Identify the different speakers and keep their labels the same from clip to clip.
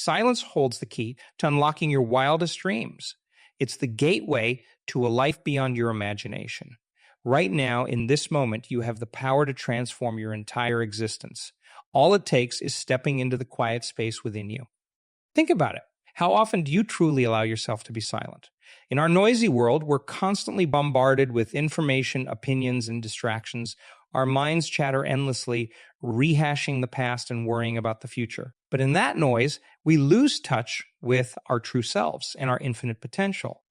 Speaker 1: Silence holds the key to unlocking your wildest dreams. It's the gateway to a life beyond your imagination. Right now, in this moment, you have the power to transform your entire existence. All it takes is stepping into the quiet space within you. Think about it. How often do you truly allow yourself to be silent? In our noisy world, we're constantly bombarded with information, opinions, and distractions. Our minds chatter endlessly, rehashing the past and worrying about the future. But in that noise, we lose touch with our true selves and our infinite potential.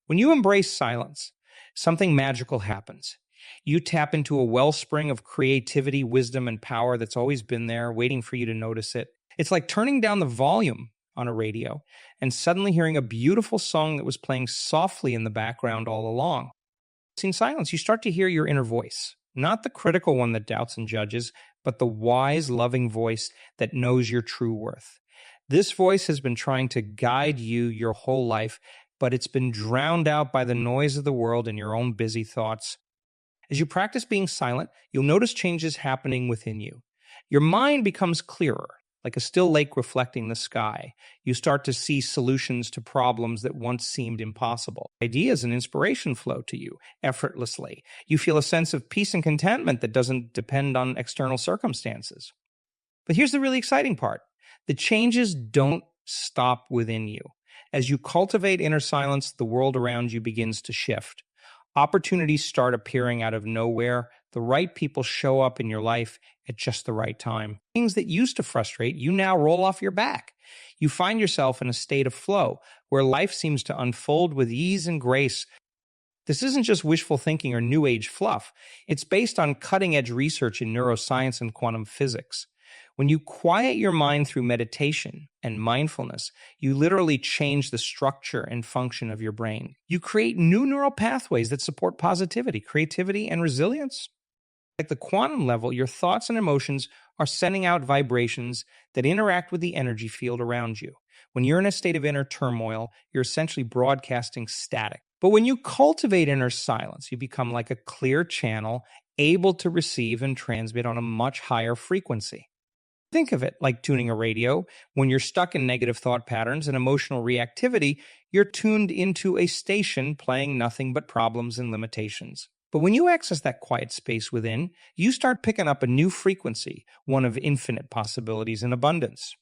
Speaker 1: When you embrace silence, something magical happens. You tap into a wellspring of creativity, wisdom, and power that's always been there, waiting for you to notice it. It's like turning down the volume on a radio and suddenly hearing a beautiful song that was playing softly in the background all along. In silence, you start to hear your inner voice, not the critical one that doubts and judges, but the wise, loving voice that knows your true worth. This voice has been trying to guide you your whole life, but it's been drowned out by the noise of the world and your own busy thoughts. As you practice being silent, you'll notice changes happening within you. Your mind becomes clearer, like a still lake reflecting the sky. You start to see solutions to problems that once seemed impossible. Ideas and inspiration flow to you effortlessly. You feel a sense of peace and contentment that doesn't depend on external circumstances. But here's the really exciting part. The changes don't stop within you. As you cultivate inner silence, the world around you begins to shift. Opportunities start appearing out of nowhere. The right people show up in your life at just the right time. Things that used to frustrate you now roll off your back. You find yourself in a state of flow where life seems to unfold with ease and grace. This isn't just wishful thinking or new age fluff. It's based on cutting-edge research in neuroscience and quantum physics. When you quiet your mind through meditation and mindfulness, you literally change the structure and function of your brain. You create new neural pathways that support positivity, creativity, and resilience. At the quantum level, your thoughts and emotions are sending out vibrations that interact with the energy field around you. When you're in a state of inner turmoil, you're essentially broadcasting static. But when you cultivate inner silence, you become like a clear channel, able to receive and transmit on a much higher frequency. Think of it like tuning a radio. When you're stuck in negative thought patterns and emotional reactivity, you're tuned into a station playing nothing but problems and limitations. But when you access that quiet space within, you start picking up a new frequency, one of infinite possibilities and abundance.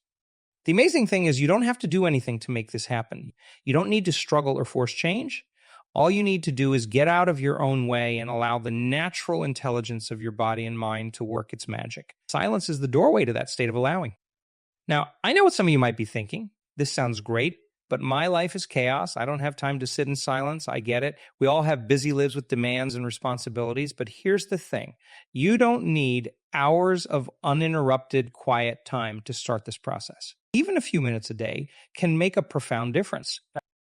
Speaker 1: The amazing thing is you don't have to do anything to make this happen. You don't need to struggle or force change. All you need to do is get out of your own way and allow the natural intelligence of your body and mind to work its magic. Silence is the doorway to that state of allowing. Now, I know what some of you might be thinking. This sounds great, but my life is chaos. I don't have time to sit in silence. I get it. We all have busy lives with demands and responsibilities, but here's the thing. You don't need hours of uninterrupted quiet time to start this process. Even a few minutes a day can make a profound difference.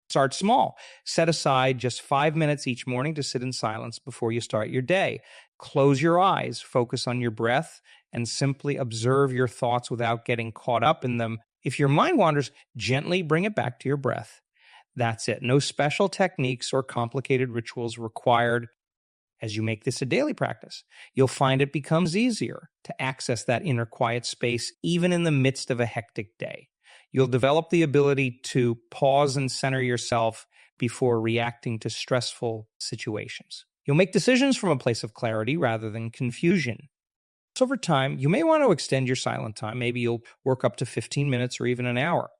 Speaker 1: Start small. Set aside just 5 minutes each morning to sit in silence before you start your day. Close your eyes, focus on your breath, and simply observe your thoughts without getting caught up in them. If your mind wanders, gently bring it back to your breath. That's it. No special techniques or complicated rituals required. As you make this a daily practice, you'll find it becomes easier to access that inner quiet space even in the midst of a hectic day. You'll develop the ability to pause and center yourself before reacting to stressful situations. You'll make decisions from a place of clarity rather than confusion. So over time, you may want to extend your silent time. Maybe you'll work up to 15 minutes or even an hour.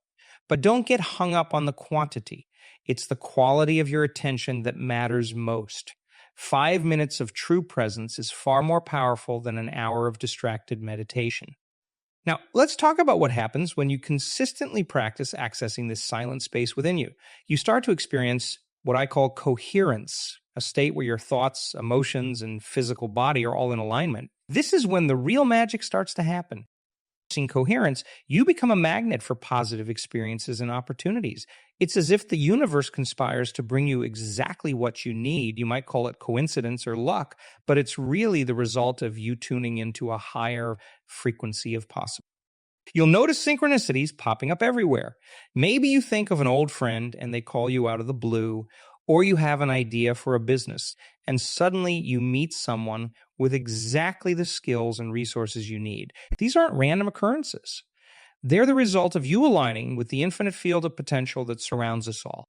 Speaker 1: But don't get hung up on the quantity. It's the quality of your attention that matters most. 5 minutes of true presence is far more powerful than an hour of distracted meditation. Now, let's talk about what happens when you consistently practice accessing this silent space within you. You start to experience what I call coherence, a state where your thoughts, emotions, and physical body are all in alignment. This is when the real magic starts to happen. In coherence, you become a magnet for positive experiences and opportunities. It's as if the universe conspires to bring you exactly what you need. You might call it coincidence or luck, but it's really the result of you tuning into a higher frequency of possibility. You'll notice synchronicities popping up everywhere. Maybe you think of an old friend and they call you out of the blue, or you have an idea for a business, and suddenly you meet someone with exactly the skills and resources you need. These aren't random occurrences. They're the result of you aligning with the infinite field of potential that surrounds us all.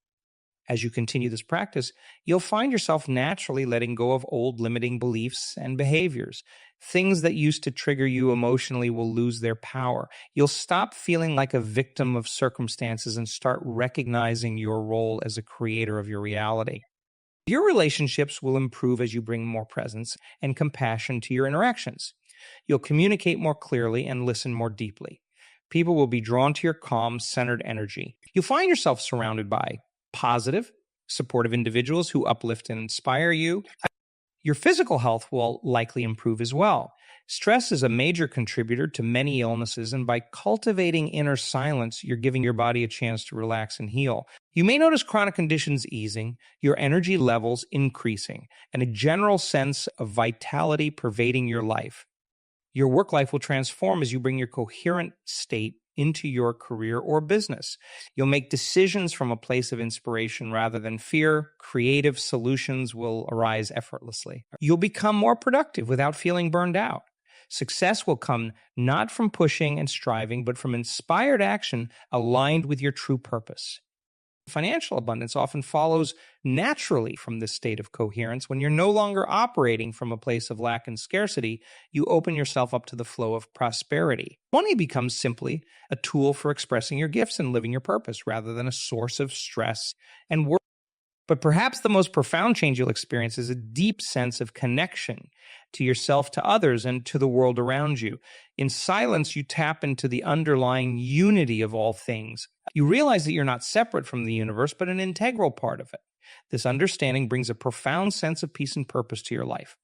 Speaker 1: As you continue this practice, you'll find yourself naturally letting go of old limiting beliefs and behaviors. Things that used to trigger you emotionally will lose their power. You'll stop feeling like a victim of circumstances and start recognizing your role as a creator of your reality. Your relationships will improve as you bring more presence and compassion to your interactions. You'll communicate more clearly and listen more deeply. People will be drawn to your calm, centered energy. You'll find yourself surrounded by positive, supportive individuals who uplift and inspire you. Your physical health will likely improve as well. Stress is a major contributor to many illnesses, and by cultivating inner silence, you're giving your body a chance to relax and heal. You may notice chronic conditions easing, your energy levels increasing, and a general sense of vitality pervading your life. Your work life will transform as you bring your coherent state into your career or business. You'll make decisions from a place of inspiration rather than fear. Creative solutions will arise effortlessly. You'll become more productive without feeling burned out. Success will come not from pushing and striving, but from inspired action aligned with your true purpose. Financial abundance often follows naturally from this state of coherence. When you're no longer operating from a place of lack and scarcity, you open yourself up to the flow of prosperity. Money becomes simply a tool for expressing your gifts and living your purpose rather than a source of stress and worry. But perhaps the most profound change you'll experience is a deep sense of connection to yourself, to others, and to the world around you. In silence, you tap into the underlying unity of all things. You realize that you're not separate from the universe, but an integral part of it. This understanding brings a profound sense of peace and purpose to your life.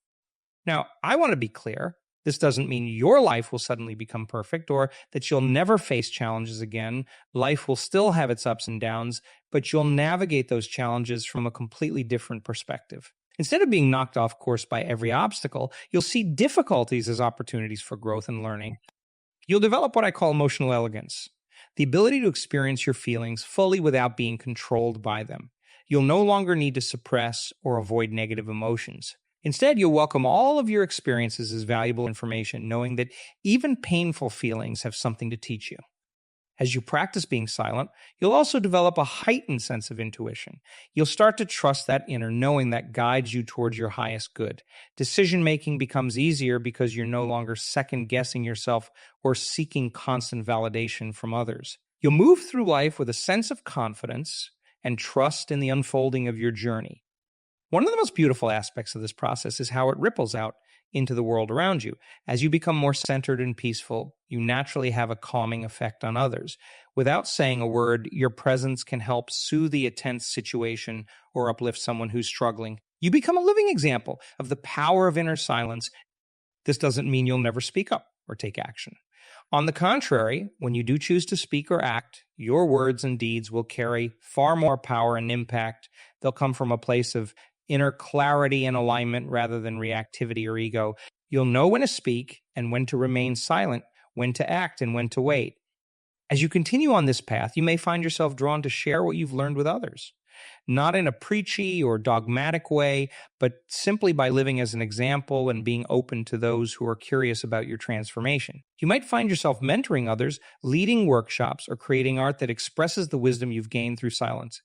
Speaker 1: Now, I want to be clear. This doesn't mean your life will suddenly become perfect or that you'll never face challenges again. Life will still have its ups and downs, but you'll navigate those challenges from a completely different perspective. Instead of being knocked off course by every obstacle, you'll see difficulties as opportunities for growth and learning. You'll develop what I call emotional elegance, the ability to experience your feelings fully without being controlled by them. You'll no longer need to suppress or avoid negative emotions. Instead, you'll welcome all of your experiences as valuable information, knowing that even painful feelings have something to teach you. As you practice being silent, you'll also develop a heightened sense of intuition. You'll start to trust that inner knowing that guides you towards your highest good. Decision-making becomes easier because you're no longer second-guessing yourself or seeking constant validation from others. You'll move through life with a sense of confidence and trust in the unfolding of your journey. One of the most beautiful aspects of this process is how it ripples out into the world around you. As you become more centered and peaceful, you naturally have a calming effect on others. Without saying a word, your presence can help soothe a tense situation or uplift someone who's struggling. You become a living example of the power of inner silence. This doesn't mean you'll never speak up or take action. On the contrary, when you do choose to speak or act, your words and deeds will carry far more power and impact. They'll come from a place of inner clarity and alignment rather than reactivity or ego. You'll know when to speak and when to remain silent, when to act and when to wait. As you continue on this path, you may find yourself drawn to share what you've learned with others, not in a preachy or dogmatic way, but simply by living as an example and being open to those who are curious about your transformation. You might find yourself mentoring others, leading workshops, or creating art that expresses the wisdom you've gained through silence.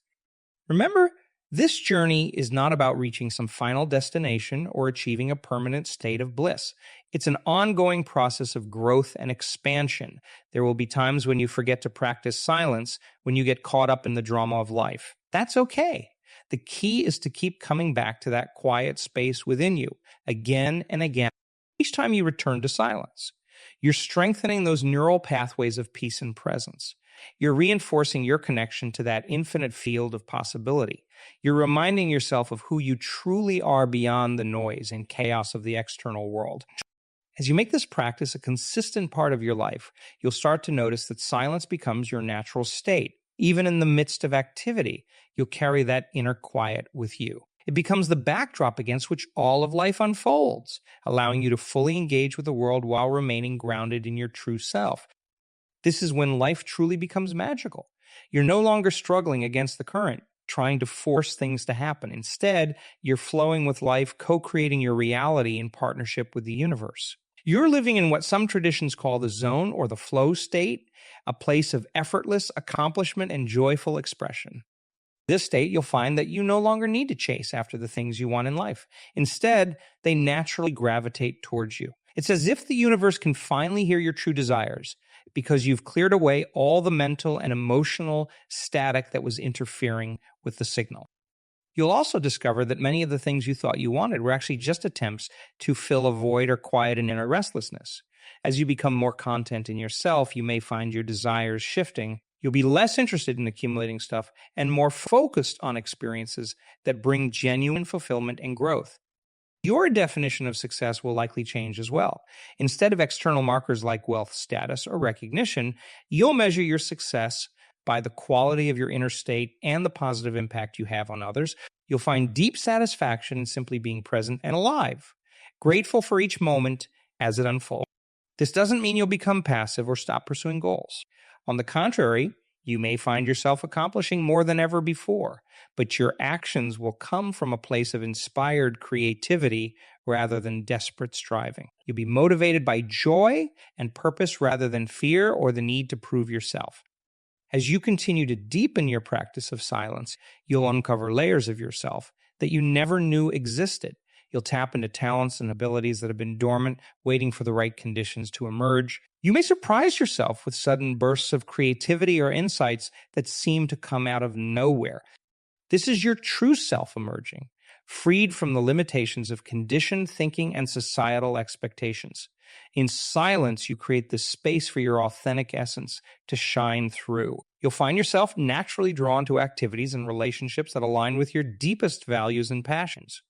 Speaker 1: Remember, this journey is not about reaching some final destination or achieving a permanent state of bliss. It's an ongoing process of growth and expansion. There will be times when you forget to practice silence, when you get caught up in the drama of life. That's okay. The key is to keep coming back to that quiet space within you, again and again, each time you return to silence. You're strengthening those neural pathways of peace and presence. You're reinforcing your connection to that infinite field of possibility. You're reminding yourself of who you truly are beyond the noise and chaos of the external world. As you make this practice a consistent part of your life, you'll start to notice that silence becomes your natural state. Even in the midst of activity, you'll carry that inner quiet with you. It becomes the backdrop against which all of life unfolds, allowing you to fully engage with the world while remaining grounded in your true self. This is when life truly becomes magical. You're no longer struggling against the current, trying to force things to happen. Instead, you're flowing with life, co-creating your reality in partnership with the universe. You're living in what some traditions call the zone or the flow state, a place of effortless accomplishment and joyful expression. This state, you'll find that you no longer need to chase after the things you want in life. Instead, they naturally gravitate towards you. It's as if the universe can finally hear your true desires because you've cleared away all the mental and emotional static that was interfering with the signal. You'll also discover that many of the things you thought you wanted were actually just attempts to fill a void or quiet an inner restlessness. As you become more content in yourself, you may find your desires shifting. You'll be less interested in accumulating stuff and more focused on experiences that bring genuine fulfillment and growth. Your definition of success will likely change as well. Instead of external markers like wealth status or recognition, you'll measure your success by the quality of your inner state and the positive impact you have on others. You'll find deep satisfaction in simply being present and alive, grateful for each moment as it unfolds. This doesn't mean you'll become passive or stop pursuing goals. On the contrary, you may find yourself accomplishing more than ever before, but your actions will come from a place of inspired creativity rather than desperate striving. You'll be motivated by joy and purpose rather than fear or the need to prove yourself. As you continue to deepen your practice of silence, you'll uncover layers of yourself that you never knew existed. You'll tap into talents and abilities that have been dormant, waiting for the right conditions to emerge. You may surprise yourself with sudden bursts of creativity or insights that seem to come out of nowhere. This is your true self emerging, freed from the limitations of conditioned thinking and societal expectations. In silence, you create the space for your authentic essence to shine through. You'll find yourself naturally drawn to activities and relationships that align with your deepest values and passions.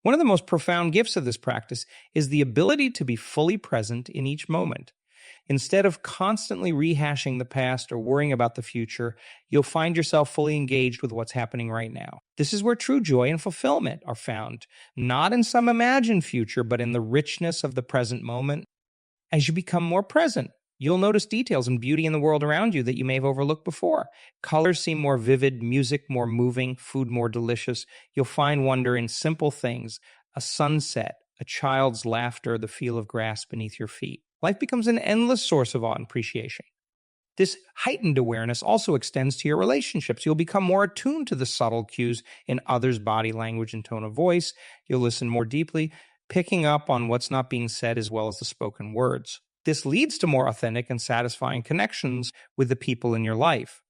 Speaker 1: One of the most profound gifts of this practice is the ability to be fully present in each moment. Instead of constantly rehashing the past or worrying about the future, you'll find yourself fully engaged with what's happening right now. This is where true joy and fulfillment are found, not in some imagined future, but in the richness of the present moment. As you become more present, you'll notice details and beauty in the world around you that you may have overlooked before. Colors seem more vivid, music more moving, food more delicious. You'll find wonder in simple things, a sunset, a child's laughter, the feel of grass beneath your feet. Life becomes an endless source of awe and appreciation. This heightened awareness also extends to your relationships. You'll become more attuned to the subtle cues in others' body language and tone of voice. You'll listen more deeply, picking up on what's not being said as well as the spoken words. This leads to more authentic and satisfying connections with the people in your life.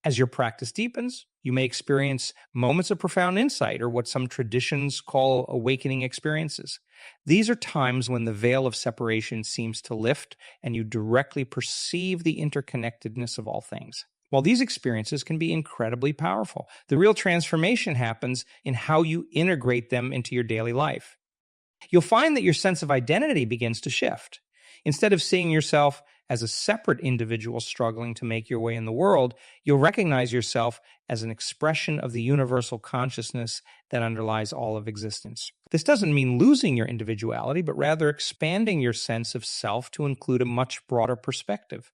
Speaker 1: As your practice deepens, you may experience moments of profound insight, or what some traditions call awakening experiences. These are times when the veil of separation seems to lift and you directly perceive the interconnectedness of all things. While these experiences can be incredibly powerful, the real transformation happens in how you integrate them into your daily life. You'll find that your sense of identity begins to shift. Instead of seeing yourself as a separate individual struggling to make your way in the world, you'll recognize yourself as an expression of the universal consciousness that underlies all of existence. This doesn't mean losing your individuality, but rather expanding your sense of self to include a much broader perspective.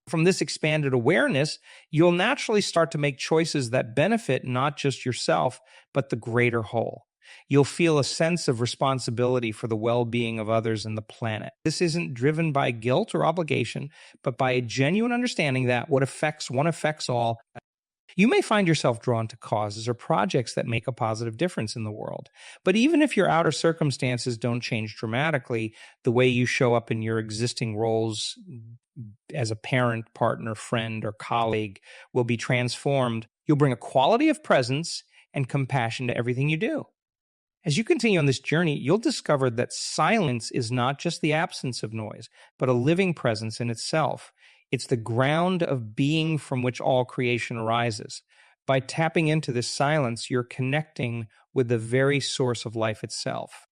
Speaker 1: From this expanded awareness, you'll naturally start to make choices that benefit not just yourself, but the greater whole. You'll feel a sense of responsibility for the well-being of others and the planet. This isn't driven by guilt or obligation, but by a genuine understanding that what affects one affects all. You may find yourself drawn to causes or projects that make a positive difference in the world. But even if your outer circumstances don't change dramatically, the way you show up in your existing roles as a parent, partner, friend, or colleague will be transformed. You'll bring a quality of presence and compassion to everything you do. As you continue on this journey, you'll discover that silence is not just the absence of noise, but a living presence in itself. It's the ground of being from which all creation arises. By tapping into this silence, you're connecting with the very source of life itself.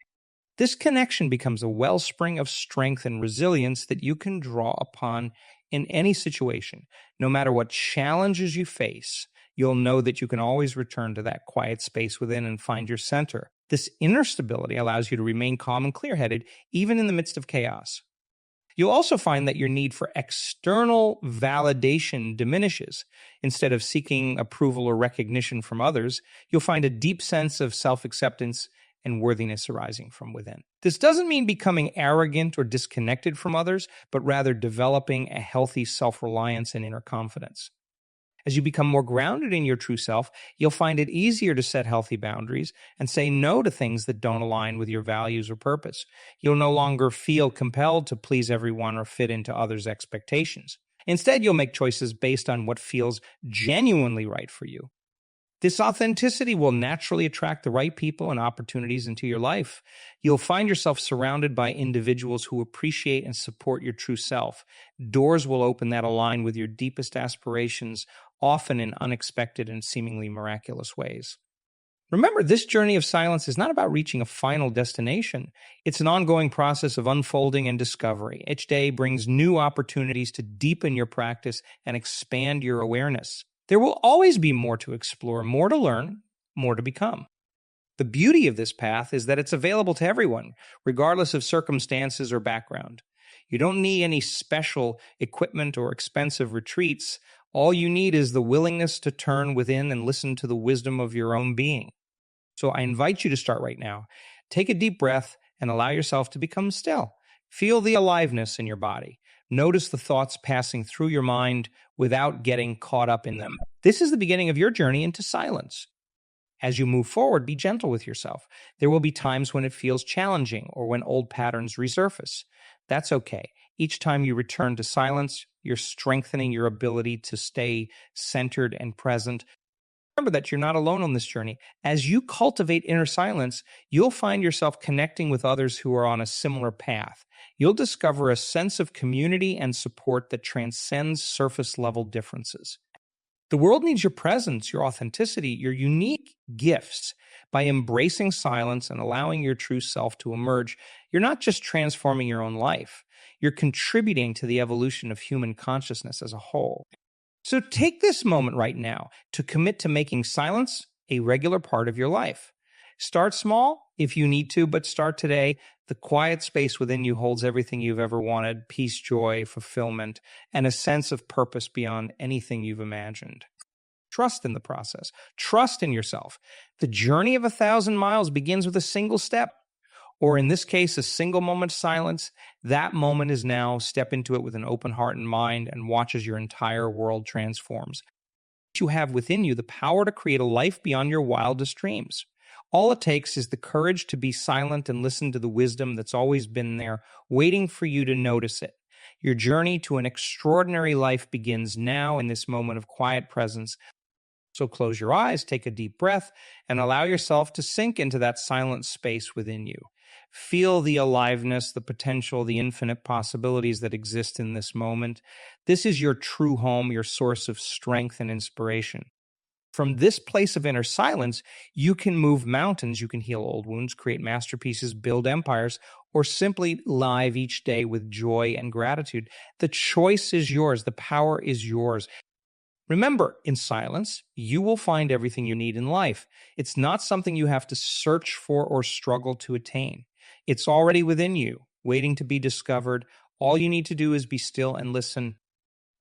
Speaker 1: This connection becomes a wellspring of strength and resilience that you can draw upon in any situation. No matter what challenges you face, you'll know that you can always return to that quiet space within and find your center. This inner stability allows you to remain calm and clear-headed, even in the midst of chaos. You'll also find that your need for external validation diminishes. Instead of seeking approval or recognition from others, you'll find a deep sense of self-acceptance and worthiness arising from within. This doesn't mean becoming arrogant or disconnected from others, but rather developing a healthy self-reliance and inner confidence. As you become more grounded in your true self, you'll find it easier to set healthy boundaries and say no to things that don't align with your values or purpose. You'll no longer feel compelled to please everyone or fit into others' expectations. Instead, you'll make choices based on what feels genuinely right for you. This authenticity will naturally attract the right people and opportunities into your life. You'll find yourself surrounded by individuals who appreciate and support your true self. Doors will open that align with your deepest aspirations, often in unexpected and seemingly miraculous ways. Remember, this journey of silence is not about reaching a final destination. It's an ongoing process of unfolding and discovery. Each day brings new opportunities to deepen your practice and expand your awareness. There will always be more to explore, more to learn, more to become. The beauty of this path is that it's available to everyone, regardless of circumstances or background. You don't need any special equipment or expensive retreats. All you need is the willingness to turn within and listen to the wisdom of your own being. So I invite you to start right now. Take a deep breath and allow yourself to become still. Feel the aliveness in your body. Notice the thoughts passing through your mind without getting caught up in them. This is the beginning of your journey into silence. As you move forward, be gentle with yourself. There will be times when it feels challenging or when old patterns resurface. That's okay. Each time you return to silence, you're strengthening your ability to stay centered and present. Remember that you're not alone on this journey. As you cultivate inner silence, you'll find yourself connecting with others who are on a similar path. You'll discover a sense of community and support that transcends surface-level differences. The world needs your presence, your authenticity, your unique gifts. By embracing silence and allowing your true self to emerge, you're not just transforming your own life, you're contributing to the evolution of human consciousness as a whole. So take this moment right now to commit to making silence a regular part of your life. Start small if you need to, but start today. The quiet space within you holds everything you've ever wanted: peace, joy, fulfillment, and a sense of purpose beyond anything you've imagined. Trust in the process. Trust in yourself. The journey of 1,000 miles begins with a single step, or in this case, a single moment of silence. That moment is now. Step into it with an open heart and mind and watch as your entire world transforms. You have within you the power to create a life beyond your wildest dreams. All it takes is the courage to be silent and listen to the wisdom that's always been there, waiting for you to notice it. Your journey to an extraordinary life begins now in this moment of quiet presence. So close your eyes, take a deep breath, and allow yourself to sink into that silent space within you. Feel the aliveness, the potential, the infinite possibilities that exist in this moment. This is your true home, your source of strength and inspiration. From this place of inner silence, you can move mountains, you can heal old wounds, create masterpieces, build empires, or simply live each day with joy and gratitude. The choice is yours. The power is yours. Remember, in silence, you will find everything you need in life. It's not something you have to search for or struggle to attain. It's already within you, waiting to be discovered. All you need to do is be still and listen.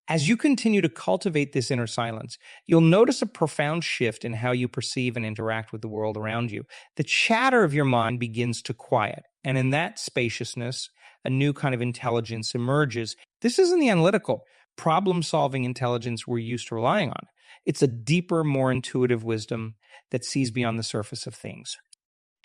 Speaker 1: As you continue to cultivate this inner silence, you'll notice a profound shift in how you perceive and interact with the world around you. The chatter of your mind begins to quiet, and in that spaciousness, a new kind of intelligence emerges. This isn't the analytical, problem-solving intelligence we're used to relying on. It's a deeper, more intuitive wisdom that sees beyond the surface of things.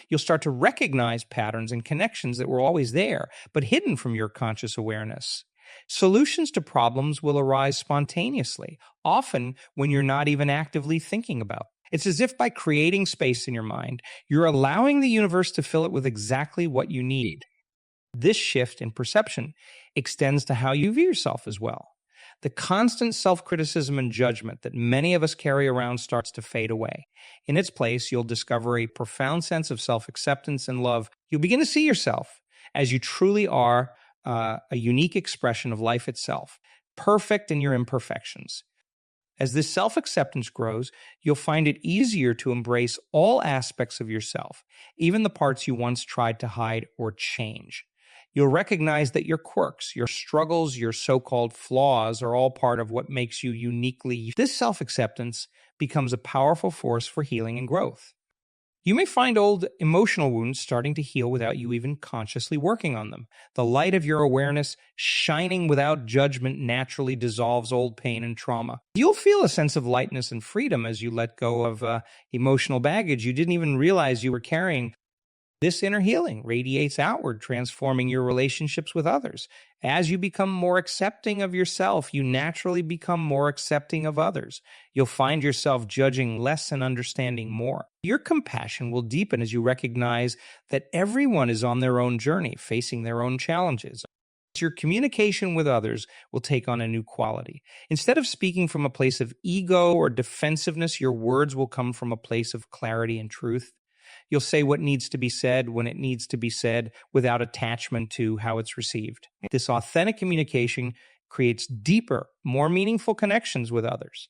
Speaker 1: You'll start to recognize patterns and connections that were always there, but hidden from your conscious awareness. Solutions to problems will arise spontaneously, often when you're not even actively thinking about it. It's as if by creating space in your mind, you're allowing the universe to fill it with exactly what you need. This shift in perception extends to how you view yourself as well. The constant self-criticism and judgment that many of us carry around starts to fade away. In its place, you'll discover a profound sense of self-acceptance and love. You'll begin to see yourself as you truly are, a unique expression of life itself, perfect in your imperfections. As this self-acceptance grows, you'll find it easier to embrace all aspects of yourself, even the parts you once tried to hide or change. You'll recognize that your quirks, your struggles, your so-called flaws are all part of what makes you uniquely. This self-acceptance becomes a powerful force for healing and growth. You may find old emotional wounds starting to heal without you even consciously working on them. The light of your awareness, shining without judgment, naturally dissolves old pain and trauma. You'll feel a sense of lightness and freedom as you let go of emotional baggage you didn't even realize you were carrying. This inner healing radiates outward, transforming your relationships with others. As you become more accepting of yourself, you naturally become more accepting of others. You'll find yourself judging less and understanding more. Your compassion will deepen as you recognize that everyone is on their own journey, facing their own challenges. Your communication with others will take on a new quality. Instead of speaking from a place of ego or defensiveness, your words will come from a place of clarity and truth. You'll say what needs to be said when it needs to be said without attachment to how it's received. This authentic communication creates deeper, more meaningful connections with others.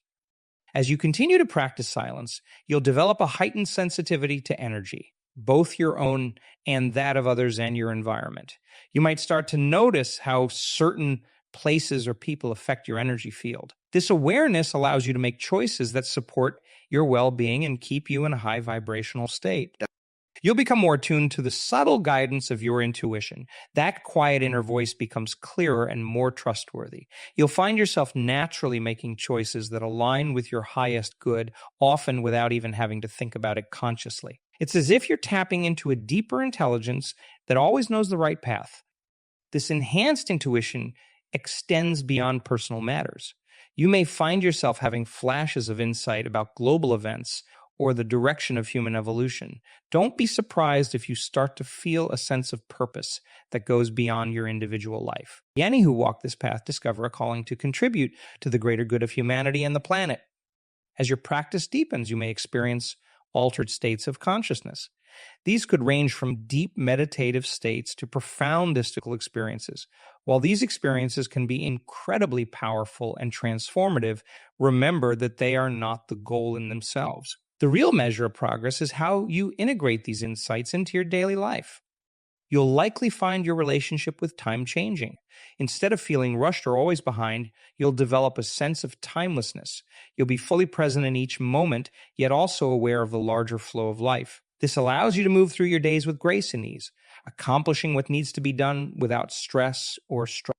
Speaker 1: As you continue to practice silence, you'll develop a heightened sensitivity to energy, both your own and that of others and your environment. You might start to notice how certain places or people affect your energy field. This awareness allows you to make choices that support your well-being and keep you in a high vibrational state. You'll become more attuned to the subtle guidance of your intuition. That quiet inner voice becomes clearer and more trustworthy. You'll find yourself naturally making choices that align with your highest good, often without even having to think about it consciously. It's as if you're tapping into a deeper intelligence that always knows the right path. This enhanced intuition extends beyond personal matters. You may find yourself having flashes of insight about global events or the direction of human evolution. Don't be surprised if you start to feel a sense of purpose that goes beyond your individual life. Many who walk this path discover a calling to contribute to the greater good of humanity and the planet. As your practice deepens, you may experience altered states of consciousness. These could range from deep meditative states to profound mystical experiences. While these experiences can be incredibly powerful and transformative, remember that they are not the goal in themselves. The real measure of progress is how you integrate these insights into your daily life. You'll likely find your relationship with time changing. Instead of feeling rushed or always behind, you'll develop a sense of timelessness. You'll be fully present in each moment, yet also aware of the larger flow of life. This allows you to move through your days with grace and ease, accomplishing what needs to be done without stress or struggle.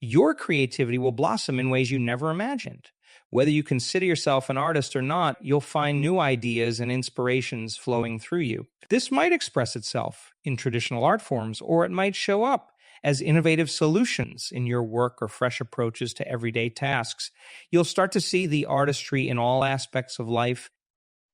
Speaker 1: Your creativity will blossom in ways you never imagined. Whether you consider yourself an artist or not, you'll find new ideas and inspirations flowing through you. This might express itself in traditional art forms, or it might show up as innovative solutions in your work or fresh approaches to everyday tasks. You'll start to see the artistry in all aspects of life.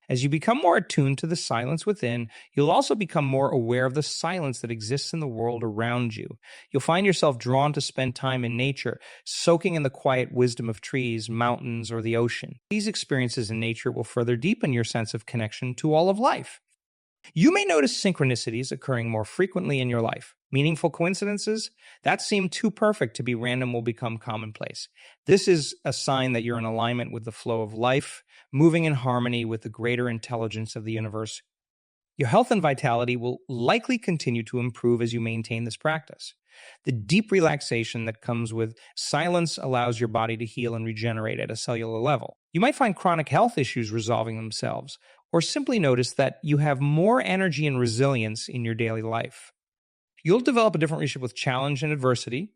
Speaker 1: As you become more attuned to the silence within, you'll also become more aware of the silence that exists in the world around you. You'll find yourself drawn to spend time in nature, soaking in the quiet wisdom of trees, mountains, or the ocean. These experiences in nature will further deepen your sense of connection to all of life. You may notice synchronicities occurring more frequently in your life. Meaningful coincidences that seem too perfect to be random will become commonplace. This is a sign that you're in alignment with the flow of life, moving in harmony with the greater intelligence of the universe. Your health and vitality will likely continue to improve as you maintain this practice. The deep relaxation that comes with silence allows your body to heal and regenerate at a cellular level. You might find chronic health issues resolving themselves, or simply notice that you have more energy and resilience in your daily life. You'll develop a different relationship with challenge and adversity.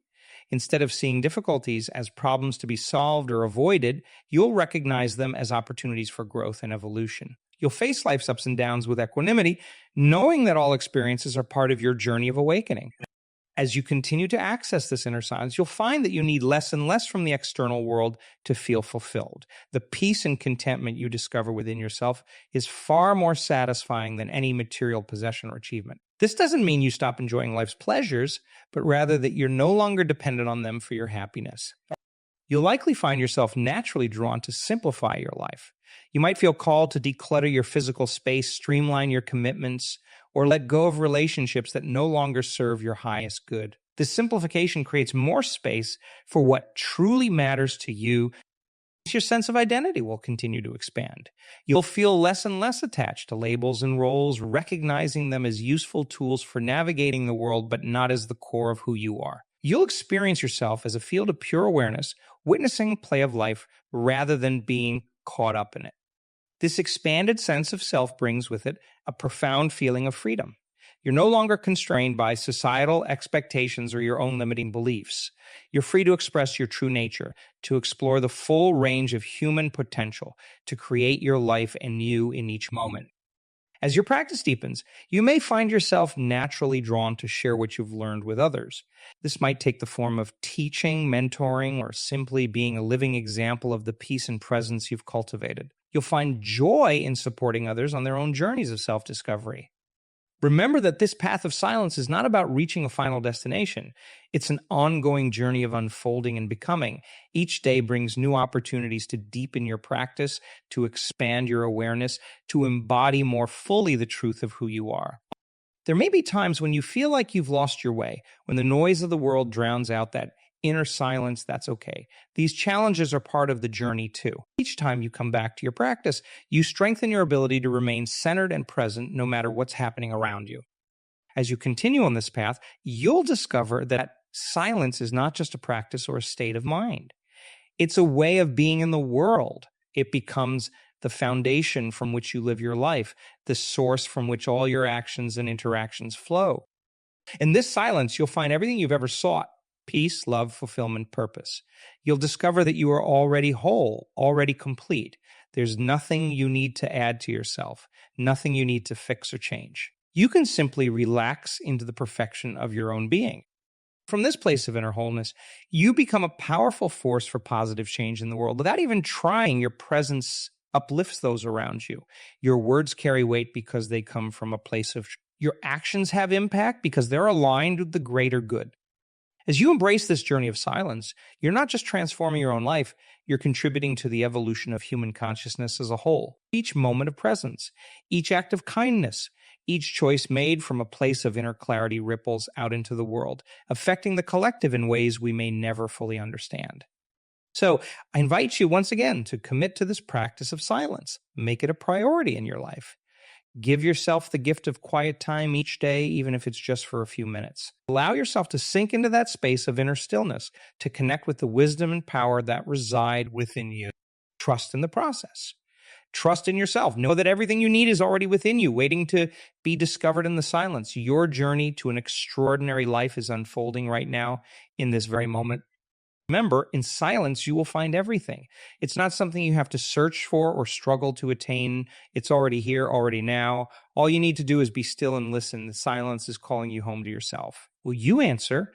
Speaker 1: Instead of seeing difficulties as problems to be solved or avoided, you'll recognize them as opportunities for growth and evolution. You'll face life's ups and downs with equanimity, knowing that all experiences are part of your journey of awakening. As you continue to access this inner silence, you'll find that you need less and less from the external world to feel fulfilled. The peace and contentment you discover within yourself is far more satisfying than any material possession or achievement. This doesn't mean you stop enjoying life's pleasures, but rather that you're no longer dependent on them for your happiness. You'll likely find yourself naturally drawn to simplify your life. You might feel called to declutter your physical space, streamline your commitments, or let go of relationships that no longer serve your highest good. This simplification creates more space for what truly matters to you. Your sense of identity will continue to expand. You'll feel less and less attached to labels and roles, recognizing them as useful tools for navigating the world, but not as the core of who you are. You'll experience yourself as a field of pure awareness, witnessing play of life rather than being caught up in it. This expanded sense of self brings with it a profound feeling of freedom. You're no longer constrained by societal expectations or your own limiting beliefs. You're free to express your true nature, to explore the full range of human potential, to create your life anew in each moment. As your practice deepens, you may find yourself naturally drawn to share what you've learned with others. This might take the form of teaching, mentoring, or simply being a living example of the peace and presence you've cultivated. You'll find joy in supporting others on their own journeys of self-discovery. Remember that this path of silence is not about reaching a final destination. It's an ongoing journey of unfolding and becoming. Each day brings new opportunities to deepen your practice, to expand your awareness, to embody more fully the truth of who you are. There may be times when you feel like you've lost your way, when the noise of the world drowns out that inner silence. That's okay. These challenges are part of the journey too. Each time you come back to your practice, you strengthen your ability to remain centered and present no matter what's happening around you. As you continue on this path, you'll discover that silence is not just a practice or a state of mind. It's a way of being in the world. It becomes the foundation from which you live your life, the source from which all your actions and interactions flow. In this silence, you'll find everything you've ever sought: peace, love, fulfillment, purpose. You'll discover that you are already whole, already complete. There's nothing you need to add to yourself, nothing you need to fix or change. You can simply relax into the perfection of your own being. From this place of inner wholeness, you become a powerful force for positive change in the world. Without even trying, your presence uplifts those around you. Your words carry weight because they come from a place of truth. Your actions have impact because they're aligned with the greater good. As you embrace this journey of silence, you're not just transforming your own life, you're contributing to the evolution of human consciousness as a whole. Each moment of presence, each act of kindness, each choice made from a place of inner clarity ripples out into the world, affecting the collective in ways we may never fully understand. So I invite you once again to commit to this practice of silence. Make it a priority in your life. Give yourself the gift of quiet time each day, even if it's just for a few minutes. Allow yourself to sink into that space of inner stillness, to connect with the wisdom and power that reside within you. Trust in the process. Trust in yourself. Know that everything you need is already within you, waiting to be discovered in the silence. Your journey to an extraordinary life is unfolding right now in this very moment. Remember, in silence, you will find everything. It's not something you have to search for or struggle to attain. It's already here, already now. All you need to do is be still and listen. The silence is calling you home to yourself. Will you answer